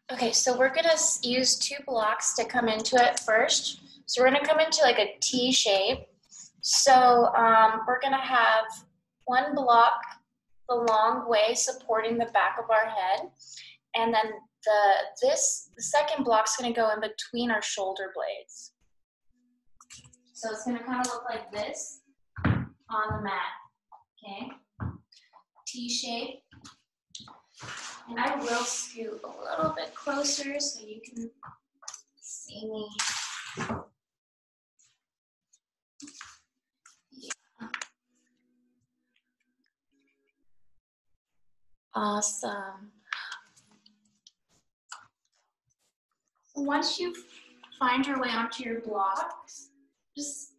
Okay, so we're gonna use 2 blocks to come into it first. So we're gonna come into like a T shape. So we're gonna have 1 block the long way supporting the back of our head, and then the second block's gonna go in between our shoulder blades. So it's gonna kind of look like this on the mat. Okay, T shape. And I will scoot a little bit closer so you can see me. Yeah. Awesome. Once you find your way onto your blocks, just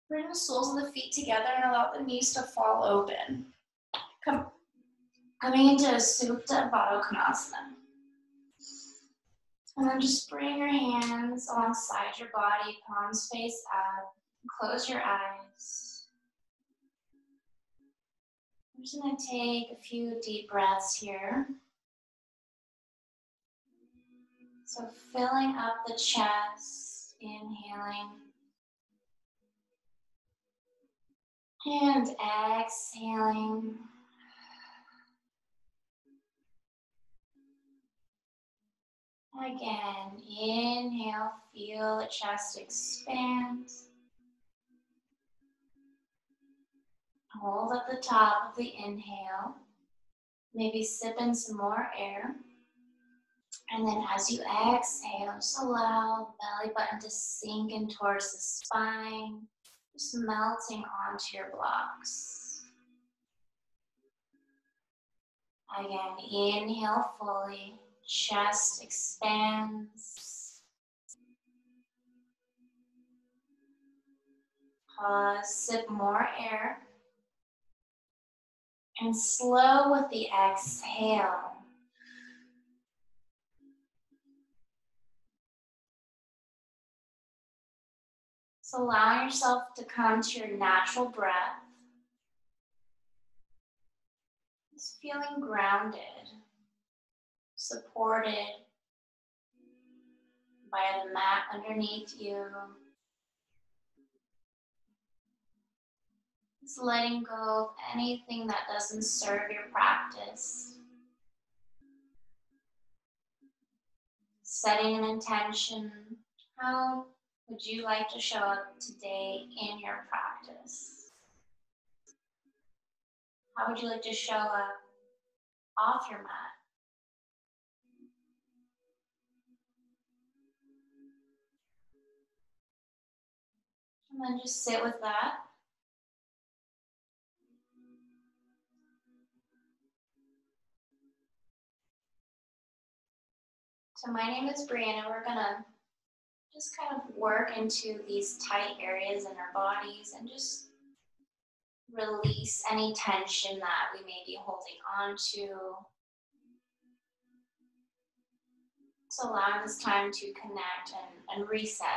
bring the soles of the feet together and allow the knees to fall open. Coming into a Supta Baddha Konasana. And then just bring your hands alongside your body, palms face up. Close your eyes. I'm just going to take a few deep breaths here. So filling up the chest, inhaling. And exhaling. Again, inhale, feel the chest expand. Hold at the top of the inhale. Maybe sip in some more air. And then as you exhale, just allow the belly button to sink in towards the spine, just melting onto your blocks. Again, inhale fully, chest expands. Pause, sip more air. And slow with the exhale. So allow yourself to come to your natural breath. Just feeling grounded, supported by the mat underneath you. Just letting go of anything that doesn't serve your practice. Setting an intention. How would you like to show up today in your practice? How would you like to show up off your mat? And then just sit with that. So my name is Brianna. We're gonna just kind of work into these tight areas in our bodies and just release any tension that we may be holding on to. So allowing this time to connect and reset.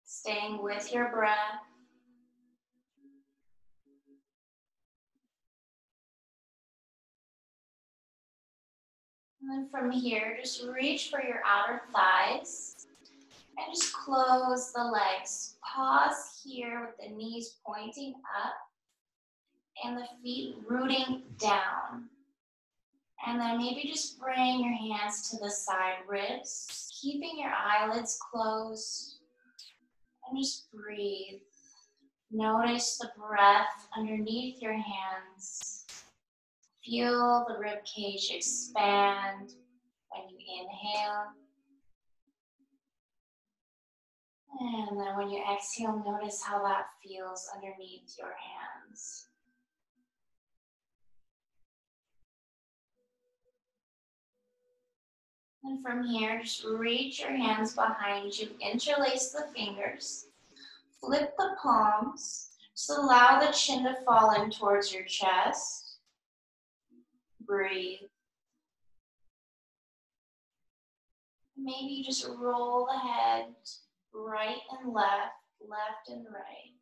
Staying with your breath. And then from here, just reach for your outer thighs and just close the legs. Pause here with the knees pointing up and the feet rooting down. And then maybe just bring your hands to the side ribs, keeping your eyelids closed. And just breathe. Notice the breath underneath your hands. Feel the rib cage expand when you inhale. And then when you exhale, notice how that feels underneath your hands. And from here, just reach your hands behind you, interlace the fingers, flip the palms, Just allow the chin to fall in towards your chest. Breathe. Maybe just roll the head right and left, left and right.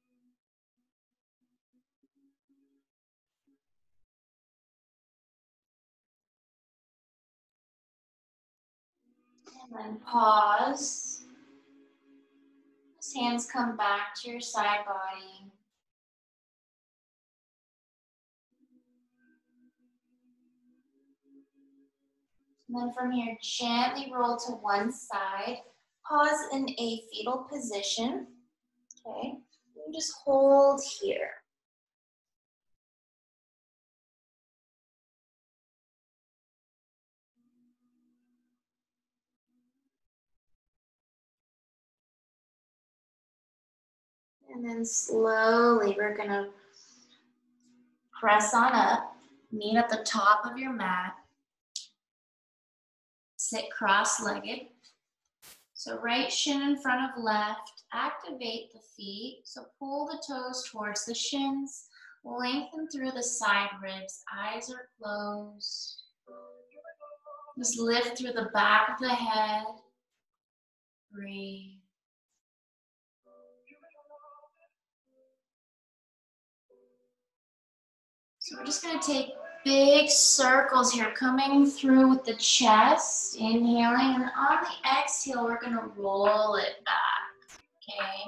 And then pause. As hands come back to your side body. And then from here, gently roll to one side. Pause in a fetal position. Okay, and just hold here. And then slowly, we're gonna press on up, meet at the top of your mat. Sit cross-legged. So right shin in front of left, activate the feet. So pull the toes towards the shins, lengthen through the side ribs, eyes are closed. Just lift through the back of the head, breathe. So we're just gonna take big circles here, coming through with the chest, inhaling, and on the exhale, we're gonna roll it back, okay?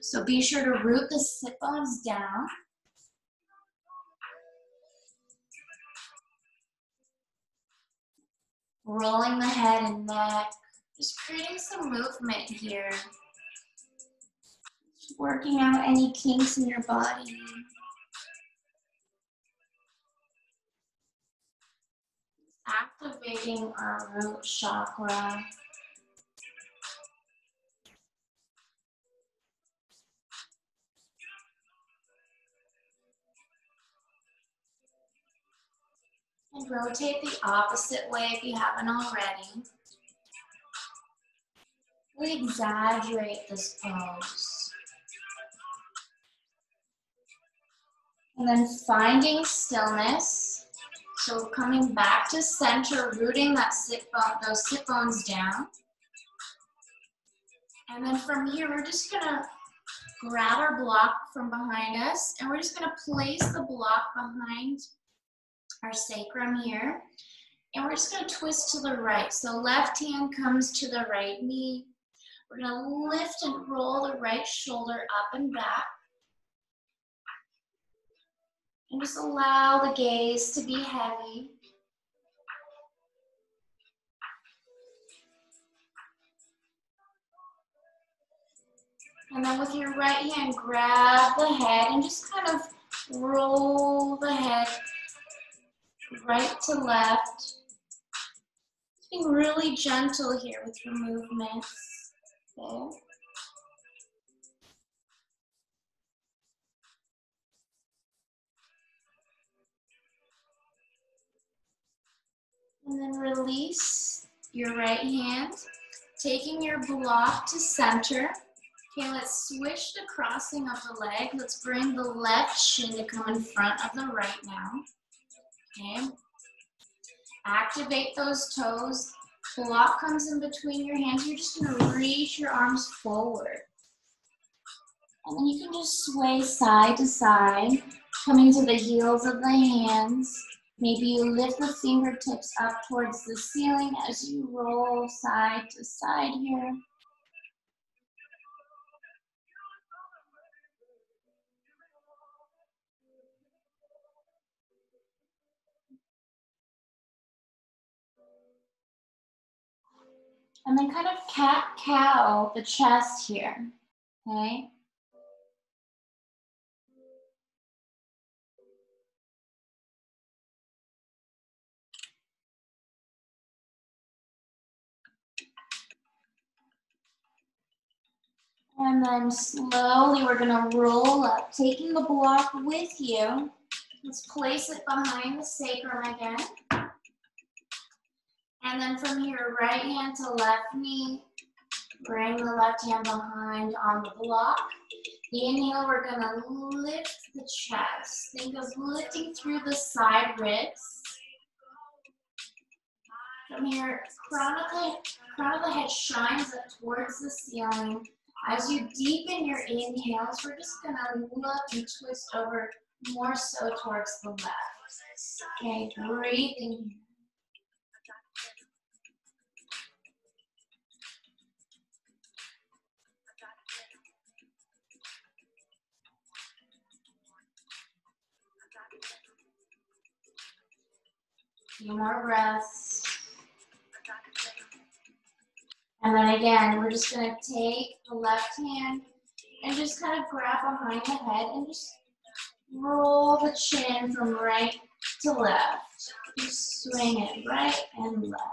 So be sure to root the sit bones down. Rolling the head and neck, just creating some movement here. Just working out any kinks in your body. Activating our root chakra. And rotate the opposite way if you haven't already. Really exaggerate this pose. And then finding stillness. So coming back to center, rooting that those sit bones down. And then from here, we're just gonna grab our block from behind us, and we're just gonna place the block behind our sacrum here. And we're just gonna twist to the right. So left hand comes to the right knee. We're gonna lift and roll the right shoulder up and back. And just allow the gaze to be heavy. And then with your right hand, grab the head and just kind of roll the head right to left. Being really gentle here with your movements. Okay. And then release your right hand, taking your block to center. Okay, let's switch to crossing of the leg. Let's bring the left shin to come in front of the right now. Okay. Activate those toes. Block comes in between your hands. You're just going to reach your arms forward. And then you can just sway side to side, coming to the heels of the hands. Maybe you lift the fingertips up towards the ceiling as you roll side to side here. And then kind of cat-cow the chest here, okay? And then slowly we're gonna roll up, taking the block with you. Let's place it behind the sacrum again. And then from here, right hand to left knee, bring the left hand behind on the block. Inhale, we're gonna lift the chest. Think of lifting through the side ribs. From here, crown of the head shines up towards the ceiling. As you deepen your inhales, we're just gonna look and twist over more so towards the left. Okay, breathing. Few more breaths. And then again, we're just gonna take the left hand and just kind of grab behind the head and just roll the chin from right to left. Just swing it right and left.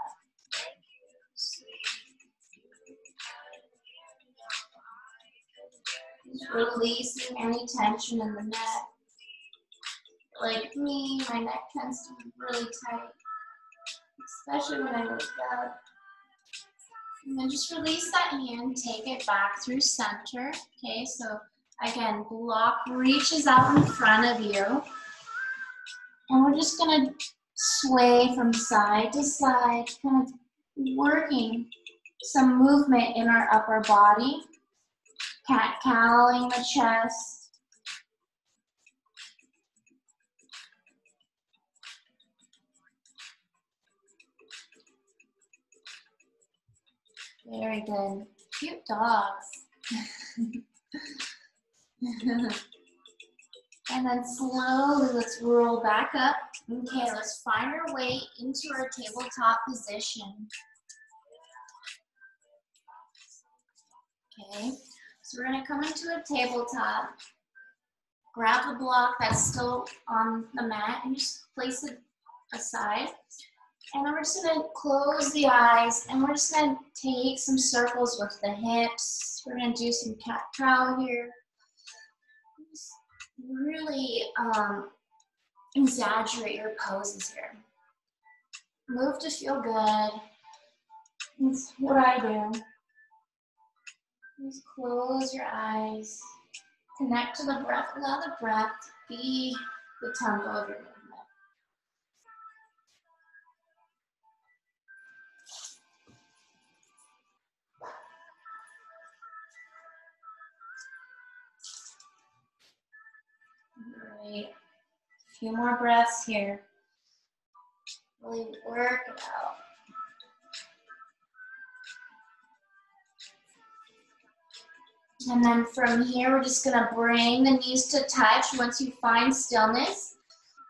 Just releasing any tension in the neck. Like me, my neck tends to be really tight, especially when I wake up. And then just release that hand, take it back through center. Okay, so again, block reaches out in front of you. And we're just gonna sway from side to side, kind of working some movement in our upper body. Cat-cowling the chest. Very good. Cute dogs. And then slowly, let's roll back up. Okay, let's find our way into our tabletop position. Okay, so we're gonna come into a tabletop. Grab the block that's still on the mat and just place it aside. And then we're just gonna close the eyes and we're just gonna take some circles with the hips. We're gonna do some cat-cow here. Just really exaggerate your poses here. Move to feel good. That's what I do. Just close your eyes. Connect to the breath. Allow the breath to be the tempo of your movement. Great. A few more breaths here. Really work it out. And then from here, we're just gonna bring the knees to touch. Once you find stillness,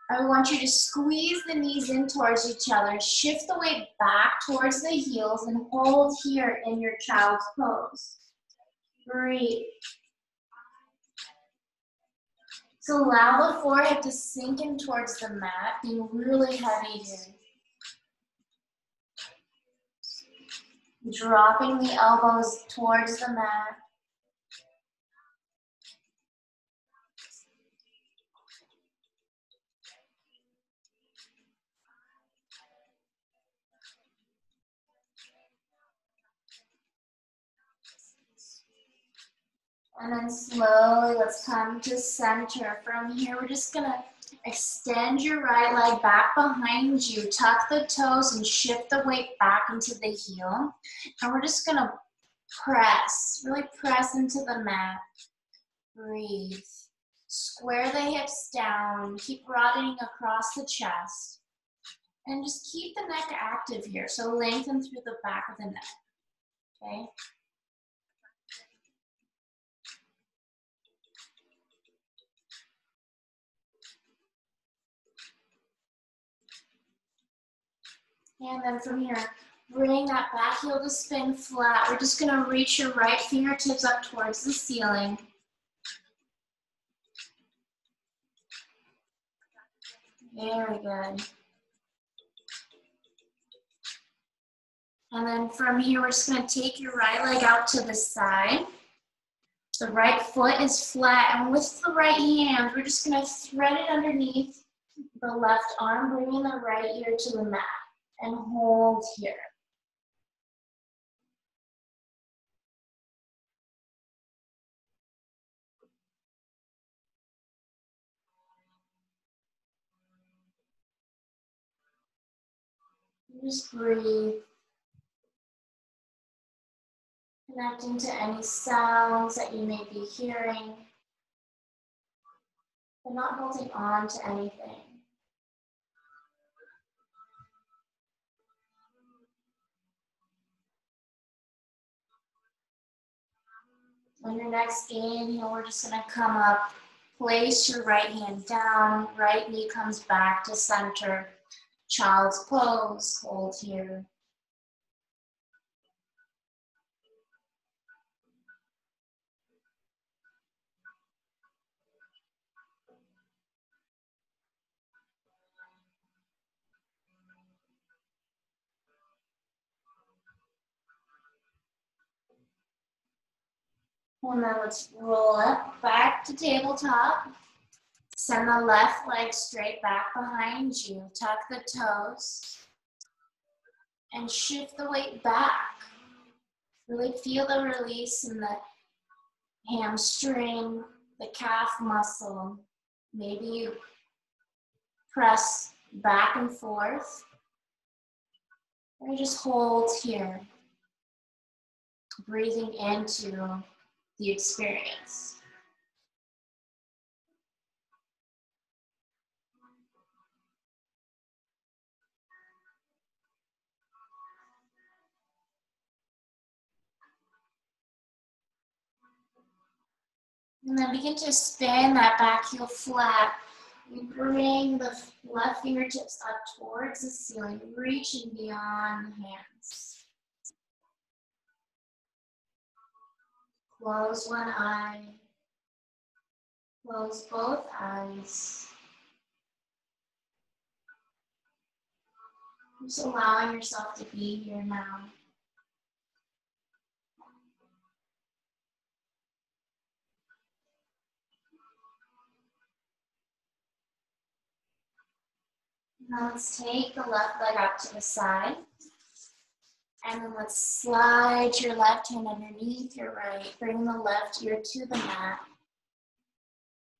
I want you to squeeze the knees in towards each other. Shift the weight back towards the heels and hold here in your child's pose. Breathe. So allow the forehead to sink in towards the mat, being really heavy here. Dropping the elbows towards the mat. And then slowly, let's come to center. From here, we're just gonna extend your right leg back behind you, tuck the toes and shift the weight back into the heel. And we're just gonna press, really press into the mat. Breathe. Square the hips down, keep broadening across the chest. And just keep the neck active here, so lengthen through the back of the neck, okay? And then from here, bring that back heel to spin flat. We're just gonna reach your right fingertips up towards the ceiling. Very good. And then from here, we're just gonna take your right leg out to the side. The right foot is flat, and with the right hand, we're just gonna thread it underneath the left arm, bringing the right ear to the mat, and hold here. Just breathe. Connecting to any sounds that you may be hearing, but not holding on to anything. On your next inhale, we're just going to come up. Place your right hand down, right knee comes back to center. Child's pose, hold here. And then let's roll up back to tabletop. Send the left leg straight back behind you. Tuck the toes. And shift the weight back. Really feel the release in the hamstring, the calf muscle. Maybe you press back and forth. Or just hold here. Breathing into the experience. And then begin to spin that back heel flat. You bring the left fingertips up towards the ceiling, reaching beyond the hands. Close one eye. Close both eyes. Just allowing yourself to be here now. Now let's take the left leg out to the side. And then let's slide your left hand underneath your right. Bring the left ear to the mat.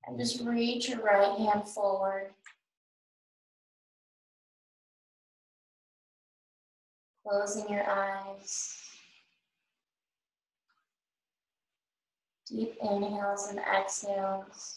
And just reach your right hand forward. Closing your eyes. Deep inhales and exhales.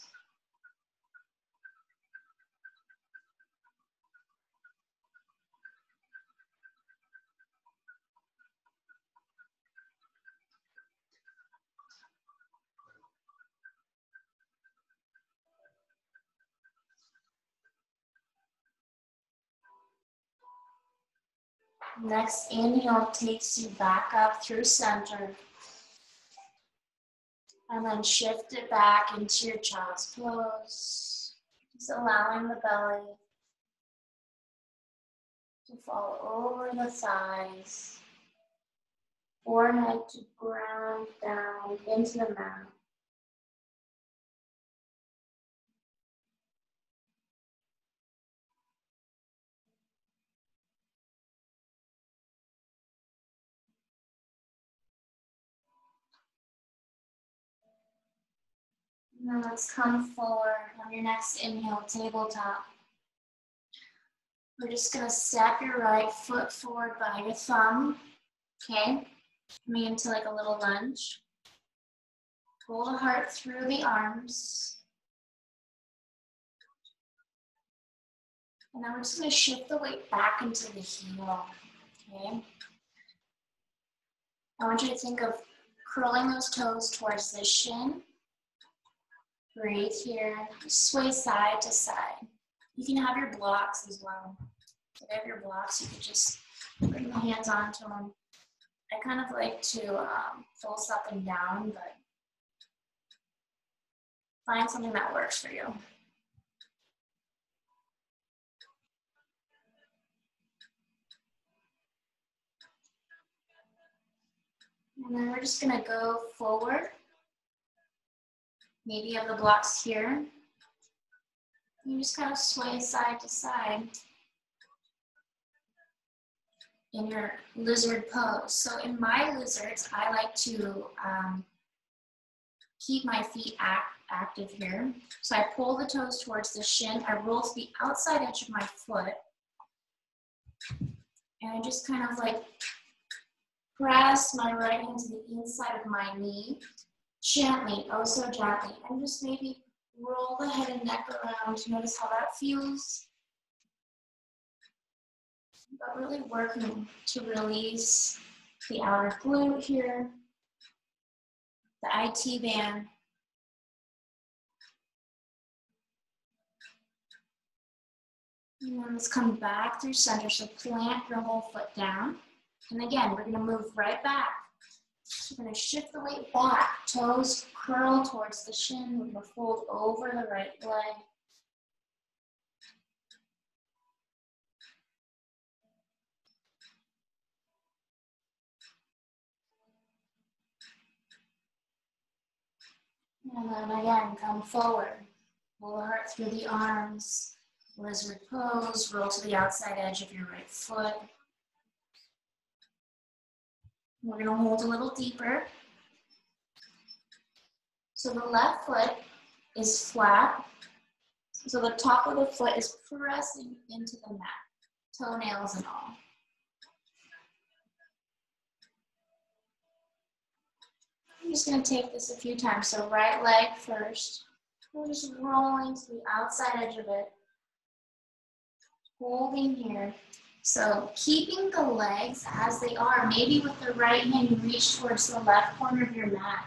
Next inhale takes you back up through center. And then shift it back into your child's pose. Just allowing the belly to fall over the thighs. Forehead to ground down into the mat. Now let's come forward on your next inhale, tabletop. We're just gonna step your right foot forward by your thumb, okay? Coming into like a little lunge. Pull the heart through the arms. And now we're just gonna shift the weight back into the heel, okay? I want you to think of curling those toes towards the shin. Breathe here, sway side to side. You can have your blocks as well. If you have your blocks, you can just bring the hands onto them. I kind of like to pulse up and down, but find something that works for you. And then we're just gonna go forward. Maybe you have the blocks here. You just kind of sway side to side in your lizard pose. So in my lizards, I like to keep my feet active here. So I pull the toes towards the shin. I roll to the outside edge of my foot. And I just kind of like press my right hand to the inside of my knee, gently, oh so gently, and just maybe roll the head and neck around. Notice how that feels. But really working to release the outer glute here, the IT band. And then let's come back through center. So plant your whole foot down. And again, we're going to move right back. We're going to shift the weight back. Toes curl towards the shin. We're going to fold over the right leg. And then again, come forward. Pull the heart through the arms. Lizard pose. Roll to the outside edge of your right foot. We're going to hold a little deeper. So the left foot is flat. So the top of the foot is pressing into the mat, toenails and all. I'm just going to take this a few times. So right leg first. We're just rolling to the outside edge of it. Holding here. So keeping the legs as they are. Maybe with the right hand, you reach towards the left corner of your mat.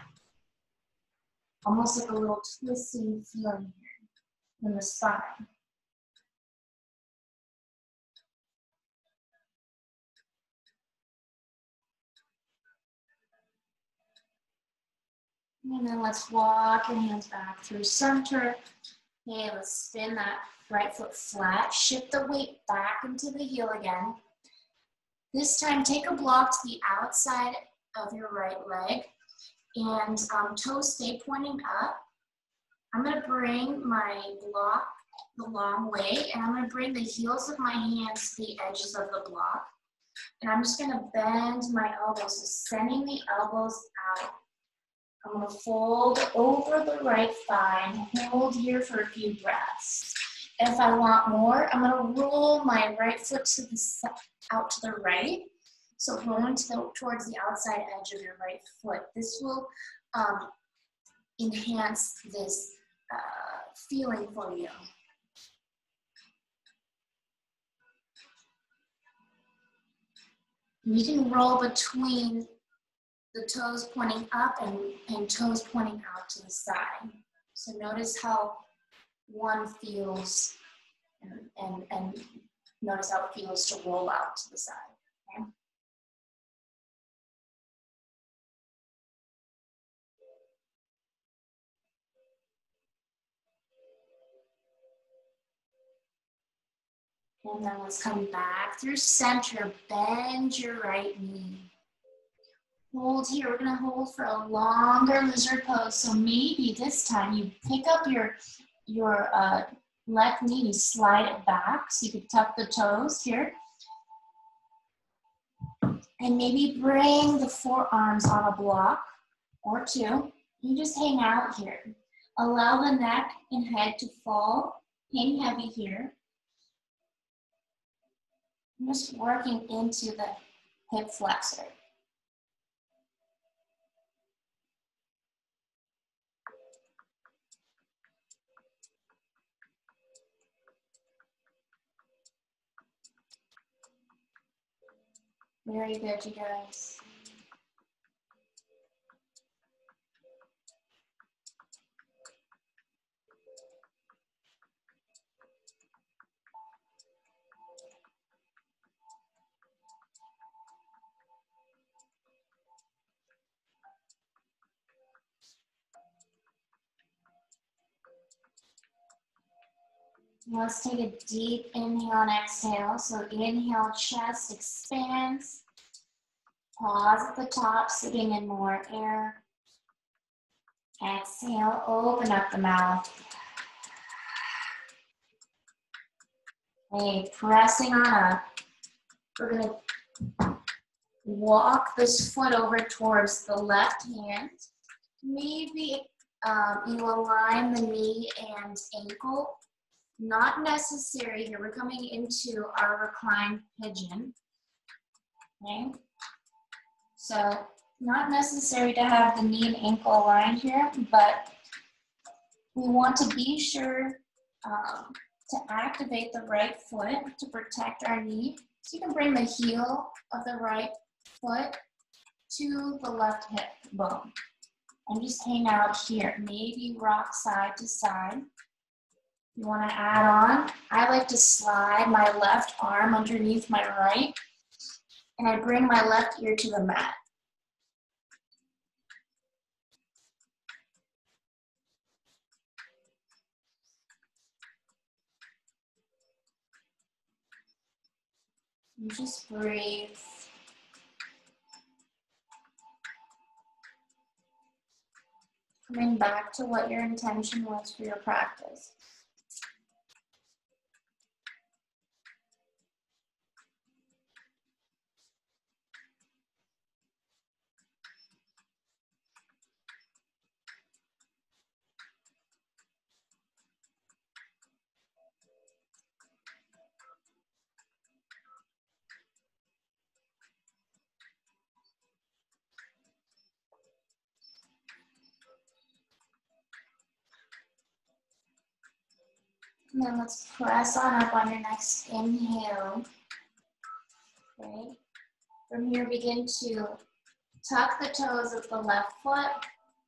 Almost like a little twisting feeling here in the spine. And then let's walk your hands back through center. Okay, let's spin that right foot flat. Shift the weight back into the heel again. This time, take a block to the outside of your right leg. And toes stay pointing up. I'm going to bring my block the long way, and I'm going to bring the heels of my hands to the edges of the block. And I'm just going to bend my elbows, so sending the elbows out. I'm going to fold over the right thigh and hold here for a few breaths. If I want more, I'm going to roll my right foot to the out to the right. So rolling towards the outside edge of your right foot. This will enhance this feeling for you. You can roll between the toes pointing up and toes pointing out to the side. So notice how one feels and notice how it feels to roll out to the side. Okay? And then let's come back through center, bend your right knee. Hold here, we're gonna hold for a longer lizard pose. So maybe this time you pick up your left knee and you slide it back. So you can tuck the toes here. And maybe bring the forearms on a block or two. You just hang out here. Allow the neck and head to fall. Hang heavy here. I'm just working into the hip flexor. Very good, you guys. Let's take a deep inhale and exhale. So inhale, chest expands. Pause at the top, sitting in more air. Exhale, open up the mouth. Okay, pressing on up. We're gonna walk this foot over towards the left hand. Maybe you align the knee and ankle. Not necessary here. We're coming into our reclined pigeon. okay? So not necessary to have the knee and ankle aligned here, but we want to be sure to activate the right foot to protect our knee. So you can bring the heel of the right foot to the left hip bone and just hang out here. Maybe rock side to side. You want to add on, I like to slide my left arm underneath my right, and I bring my left ear to the mat. And just breathe. Coming back to what your intention was for your practice. And then let's press on up on your next inhale. Okay. From here, begin to tuck the toes of the left foot.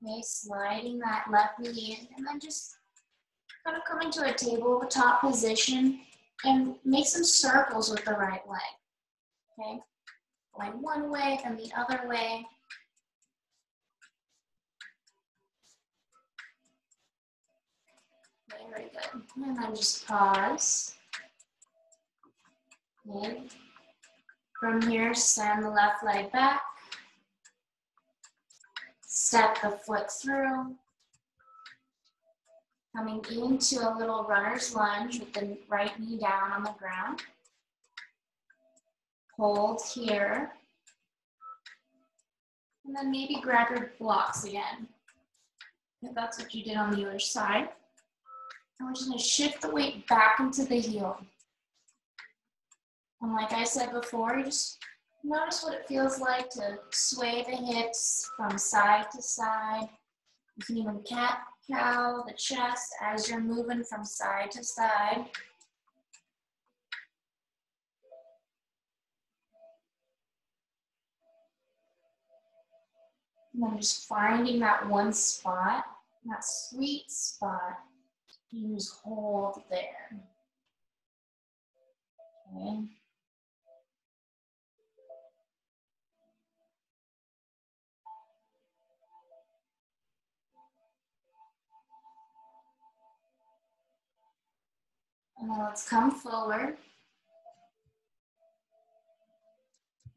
Okay, sliding that left knee in, and then just kind of come into a tabletop position and make some circles with the right leg. Okay, going one way, then the other way. Very good. And then just pause. Okay. From here, send the left leg back. Step the foot through. Coming into a little runner's lunge with the right knee down on the ground. Hold here. And then maybe grab your blocks again, if that's what you did on the other side. And we're just going to shift the weight back into the heel. And like I said before, you just notice what it feels like to sway the hips from side to side. You can even cat-cow the chest as you're moving from side to side. And then just finding that one spot, that sweet spot, you just hold there. Okay. And then let's come forward.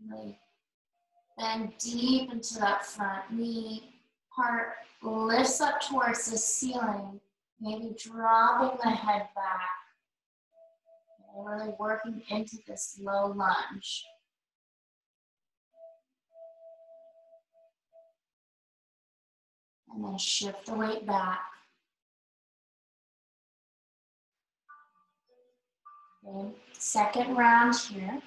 Really bend deep into that front knee. Heart lifts up towards the ceiling, maybe dropping the head back. And really working into this low lunge. And then shift the weight back. Okay. Second round here.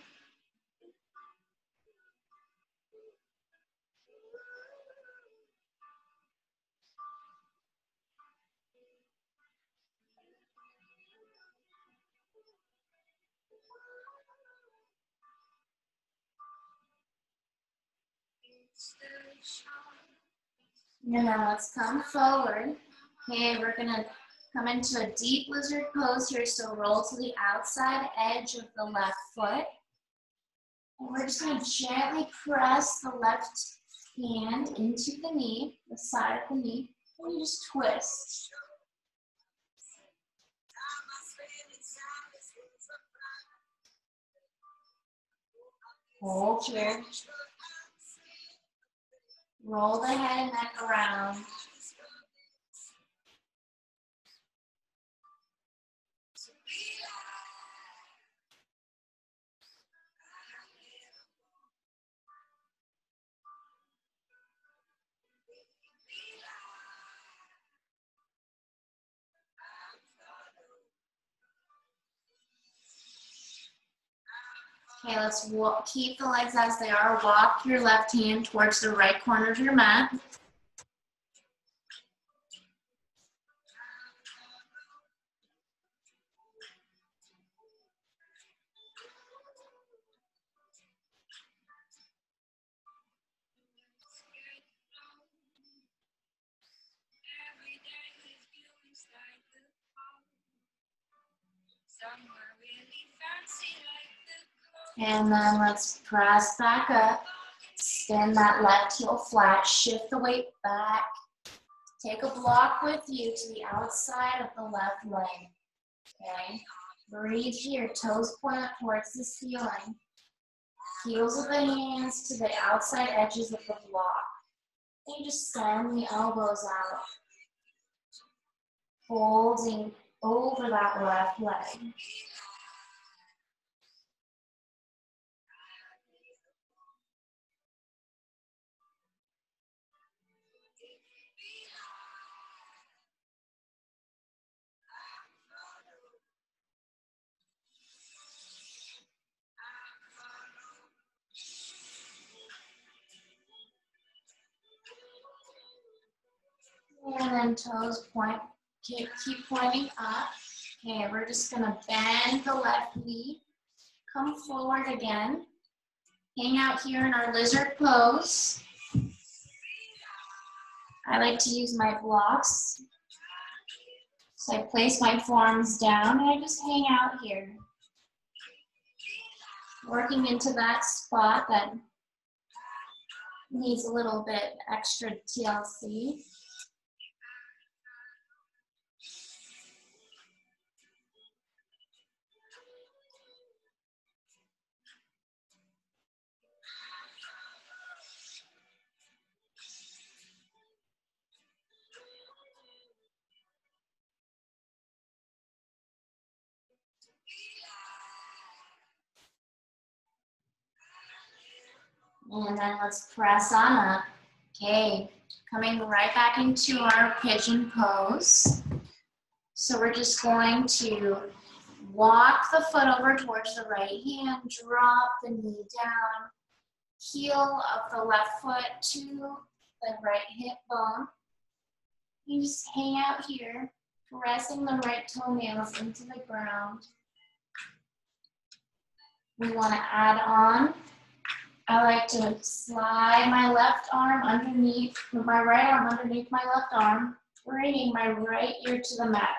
And then let's come forward. Okay, we're gonna come into a deep lizard pose here, so roll to the outside edge of the left foot. And we're just gonna gently press the left hand into the knee, the side of the knee, and you just twist. Hold here. Roll the head and neck around. Okay, let's keep the legs as they are. Walk your left hand towards the right corner of your mat. And then let's press back up. Stand that left heel flat. Shift the weight back. Take a block with you to the outside of the left leg. Okay? Breathe here. Toes point up towards the ceiling. Heels of the hands to the outside edges of the block. And you just send the elbows out. Folding over that left leg. And then toes point, keep pointing up. Okay, we're just gonna bend the left knee. Come forward again. Hang out here in our lizard pose. I like to use my blocks. So I place my forearms down and I just hang out here. Working into that spot that needs a little bit extra TLC. And then let's press on up. Okay, coming right back into our pigeon pose. So we're just going to walk the foot over towards the right hand, drop the knee down, heel of the left foot to the right hip bone. You just hang out here, pressing the right toenails into the ground. We want to add on. I like to slide my left arm underneath, my right arm underneath my left arm, bringing my right ear to the mat.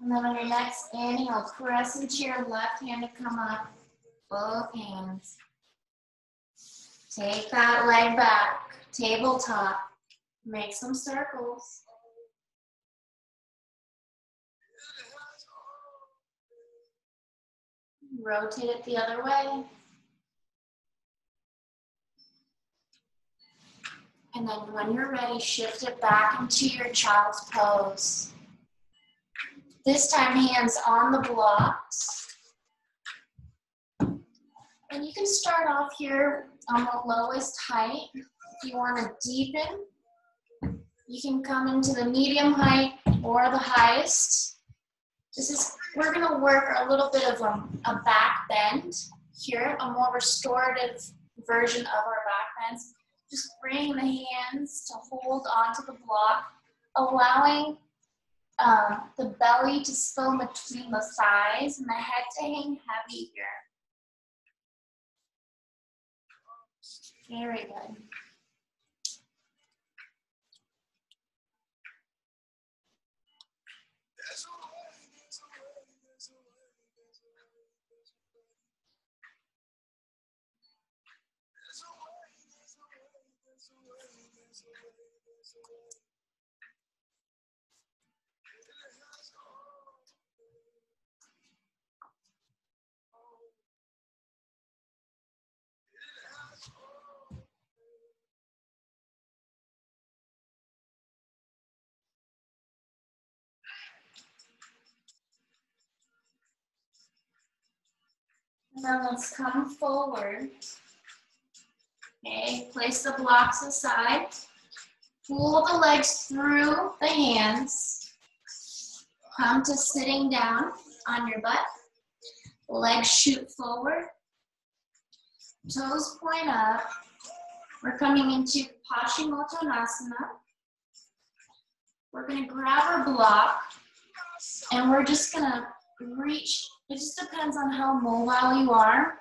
And then on your next inhale, press into your left hand to come up, both hands. Take that leg back, tabletop, make some circles. Rotate it the other way. And then when you're ready, shift it back into your child's pose. This time, hands on the blocks. And you can start off here on the lowest height. If you want to deepen, you can come into the medium height or the highest. We're going to work a little bit of a back bend here, a more restorative version of our back bends. Just bring the hands to hold onto the block, allowing the belly to spill between the thighs and the head to hang heavy here. Very good. Now let's come forward. Okay, place the blocks aside. Pull the legs through the hands. Come to sitting down on your butt. Legs shoot forward. Toes point up. We're coming into Paschimottanasana. We're going to grab our block and we're just going to reach. It just depends on how mobile you are.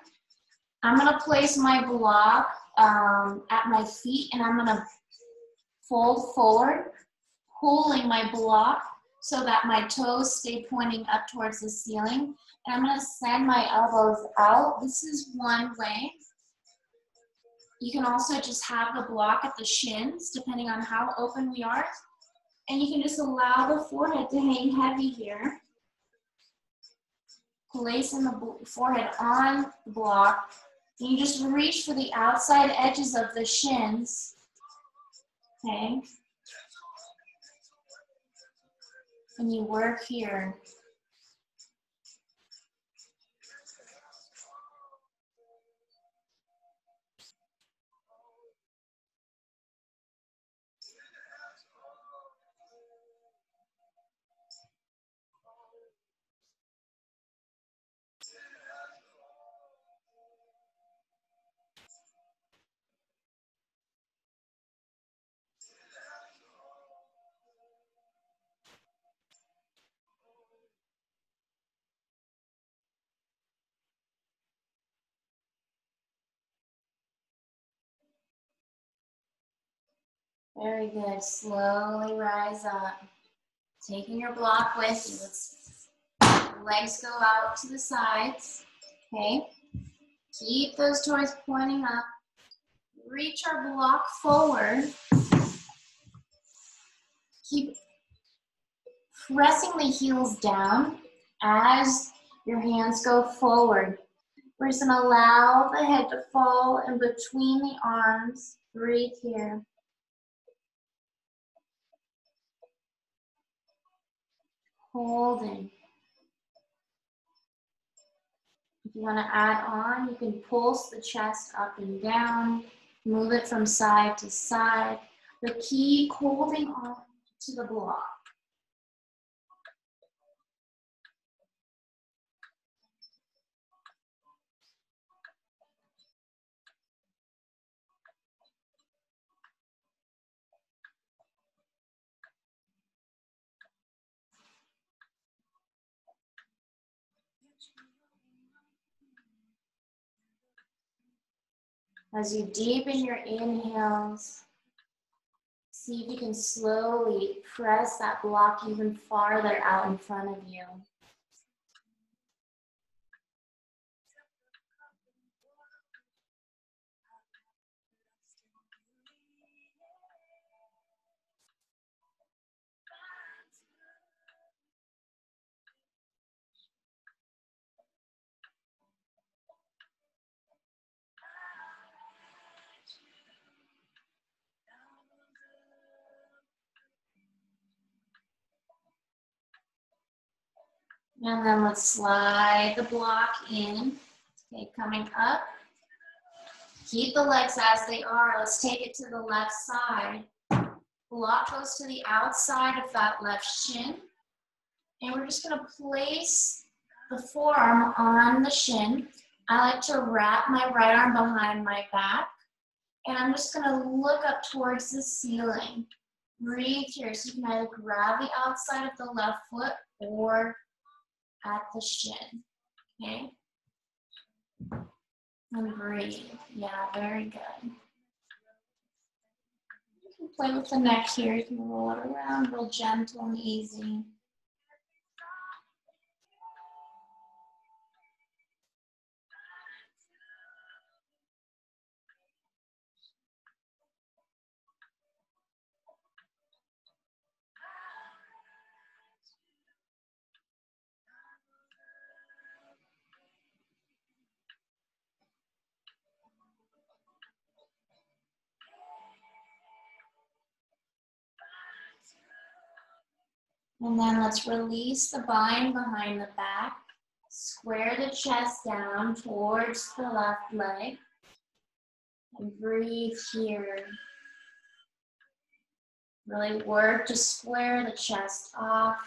I'm going to place my block at my feet and I'm going to fold forward, pulling my block so that my toes stay pointing up towards the ceiling. And I'm going to send my elbows out. This is one way. You can also just have the block at the shins, depending on how open we are. And you can just allow the forehead to hang heavy here. Placing the forehead on the block. And you just reach for the outside edges of the shins. Okay. And you work here. Very good. Slowly rise up. Taking your block with you. Legs go out to the sides. Okay. Keep those toes pointing up. Reach our block forward. Keep pressing the heels down as your hands go forward. We're just going to allow the head to fall in between the arms. Breathe here. Holding. If you want to add on, you can pulse the chest up and down, move it from side to side, but keep holding on to the block. As you deepen your inhales, see if you can slowly press that block even farther out in front of you. And then let's slide the block in. Okay, coming up. Keep the legs as they are. Let's take it to the left side. Block goes to the outside of that left shin. And we're just going to place the forearm on the shin. I like to wrap my right arm behind my back. And I'm just going to look up towards the ceiling. Breathe here. So you can either grab the outside of the left foot or at the shin. Okay? And breathe. Yeah, very good. You can play with the neck here. You can roll it around real gentle and easy. And then let's release the bind behind the back. Square the chest down towards the left leg. And breathe here. Really work to square the chest off.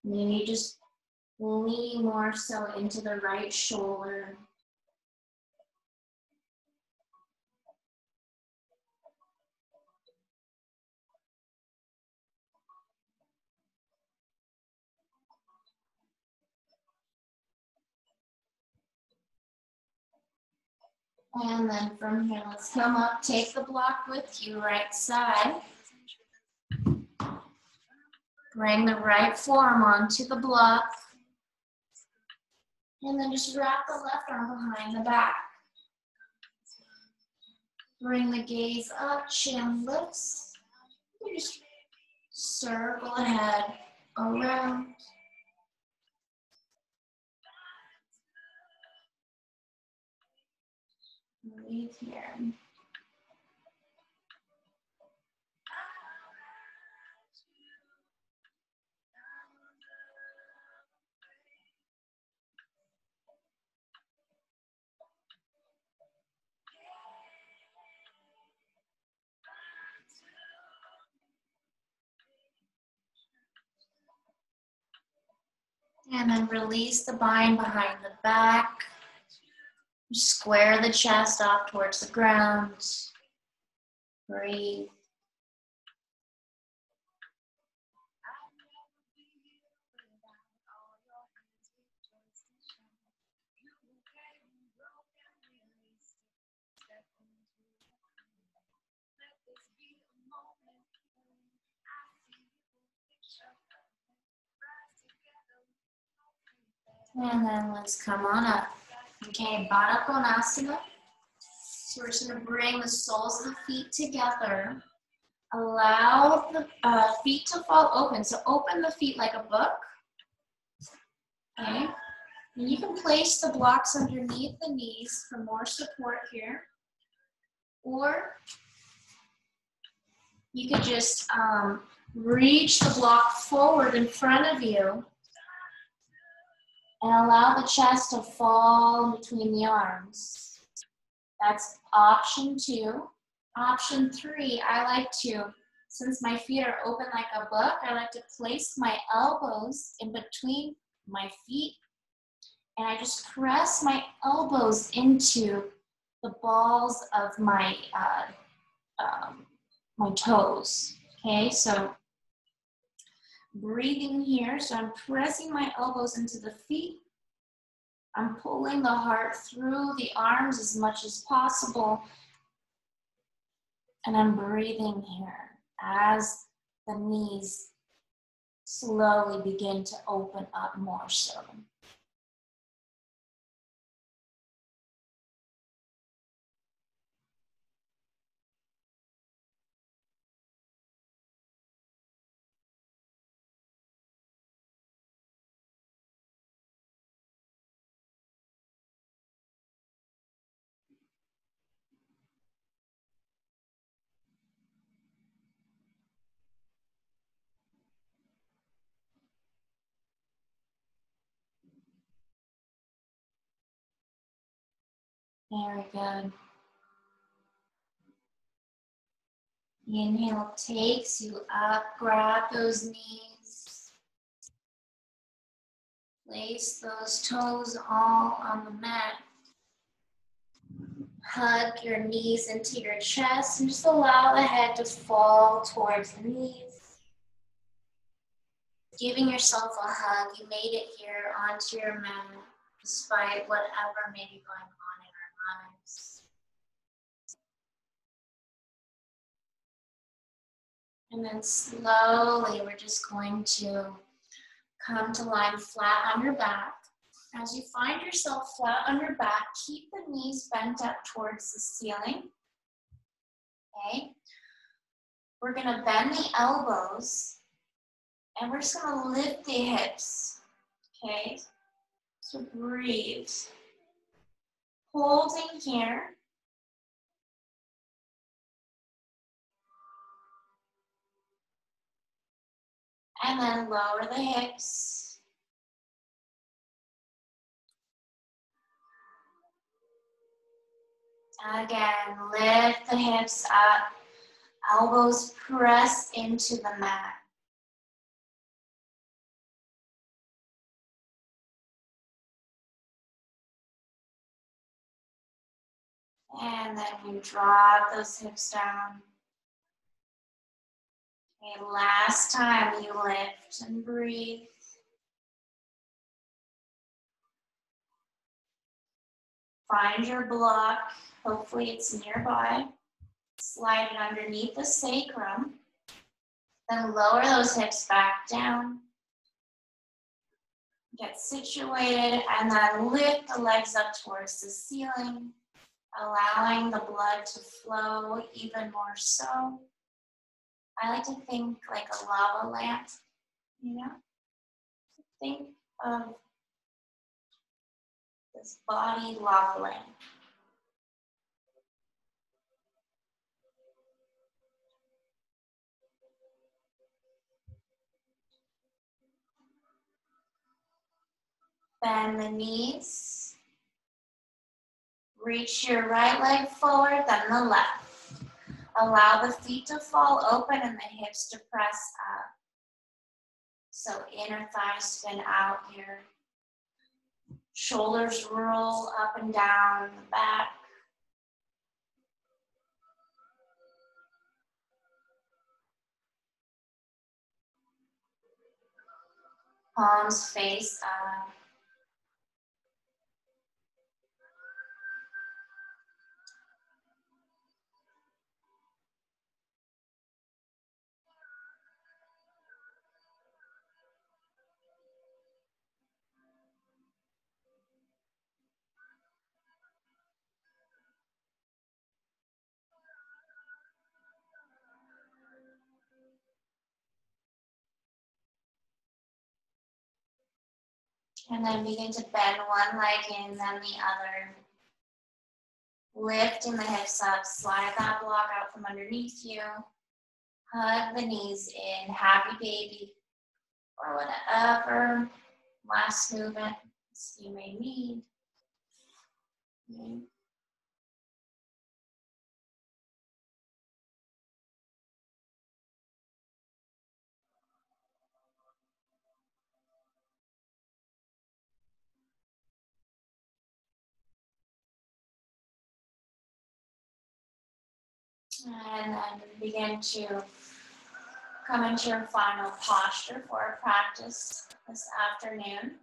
And then you just lean more so into the right shoulder. And then from here, let's come up, take the block with you, right side. Bring the right forearm onto the block. And then just wrap the left arm behind the back. Bring the gaze up, chin lifts. You just circle ahead, around. Breathe here. And then release the bind behind the back. Square the chest off towards the ground. Breathe. And then let's come on up. Okay, Baddha Konasana. So we're just going to bring the soles of the feet together. Allow the feet to fall open. So open the feet like a book. Okay. And you can place the blocks underneath the knees for more support here. Or you could just reach the block forward in front of you and allow the chest to fall between the arms. That's option 2. Option 3, I like to, since my feet are open like a book, I like to place my elbows in between my feet, and I just press my elbows into the balls of my my toes. Okay, so breathing here, so I'm pressing my elbows into the feet. I'm pulling the heart through the arms as much as possible. And I'm breathing here as the knees slowly begin to open up more so. Very good. The inhale takes you up, grab those knees. Place those toes all on the mat. Hug your knees into your chest and just allow the head to fall towards the knees. Giving yourself a hug. You made it here onto your mat despite whatever may be going on in our lives. And then slowly we're just going to come to lying flat on your back. As you find yourself flat on your back, keep the knees bent up towards the ceiling. Okay. We're going to bend the elbows and we're just going to lift the hips. Okay. So breathe. Holding here. And then lower the hips. Again, lift the hips up. Elbows press into the mat. And then you drop those hips down. Okay, last time you lift and breathe. Find your block. Hopefully it's nearby. Slide it underneath the sacrum. Then lower those hips back down. Get situated and then lift the legs up towards the ceiling, allowing the blood to flow even more so. I like to think like a lava lamp, you know? Think of this body lava lamp. Bend the knees. Reach your right leg forward, then the left. Allow the feet to fall open and the hips to press up. So inner thighs spin out here. Shoulders roll up and down the back. Palms face up. And then begin to bend one leg in, then the other. Lifting the hips up, slide that block out from underneath you. Hug the knees in, happy baby, or whatever last movement you may need. And then begin to come into your final posture for our practice this afternoon.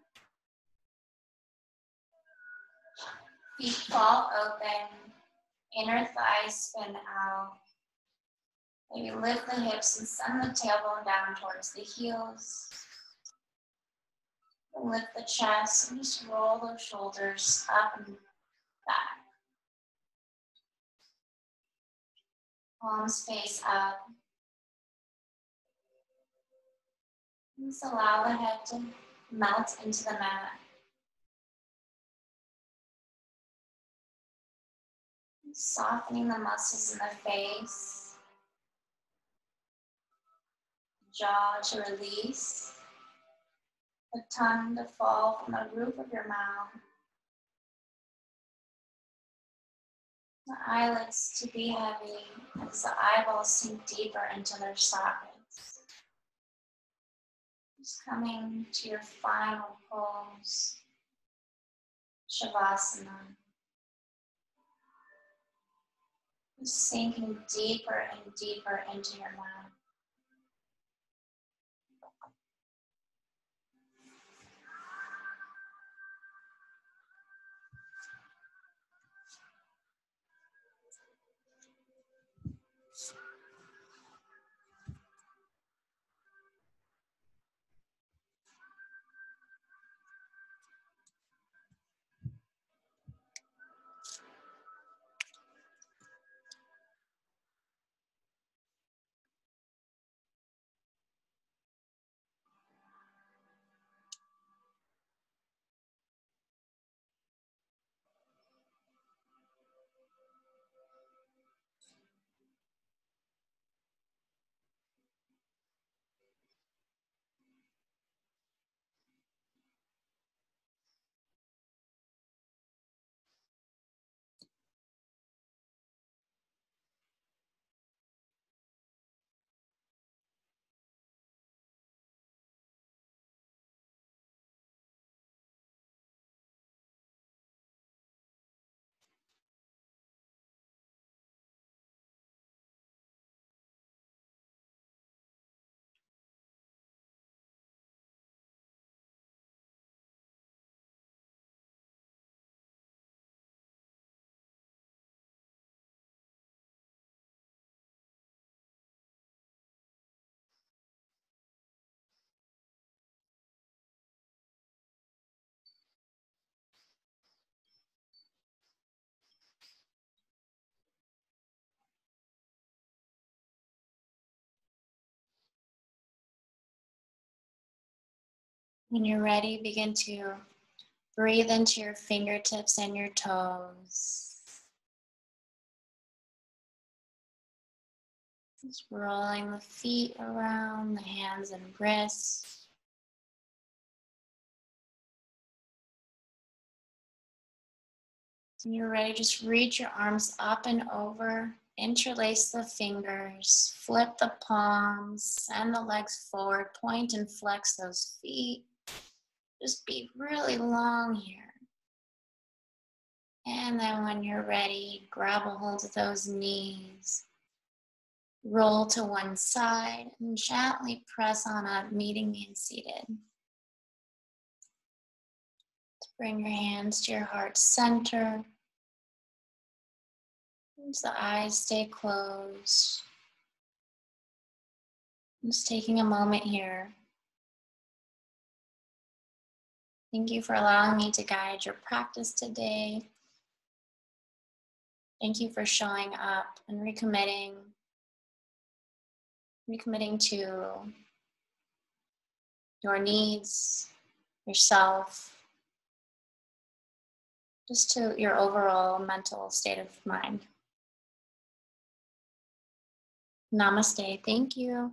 Feet fall open, inner thighs spin out. Maybe lift the hips and send the tailbone down towards the heels. Lift the chest and just roll those shoulders up and back. Palms face up. Just allow the head to melt into the mat. Softening the muscles in the face. Jaw to release. The tongue to fall from the roof of your mouth. The eyelids to be heavy as the eyeballs sink deeper into their sockets. Just coming to your final pose, Shavasana. Just sinking deeper and deeper into your mat. When you're ready, begin to breathe into your fingertips and your toes. Just rolling the feet around, the hands and wrists. When you're ready, just reach your arms up and over, interlace the fingers, flip the palms, send the legs forward, point and flex those feet. Just be really long here. And then when you're ready, grab a hold of those knees. Roll to one side and gently press on up, meeting me in seated. Bring your hands to your heart center. As the eyes stay closed. Just taking a moment here. Thank you for allowing me to guide your practice today. Thank you for showing up and recommitting to your needs, yourself, just to your overall mental state of mind. Namaste. Thank you.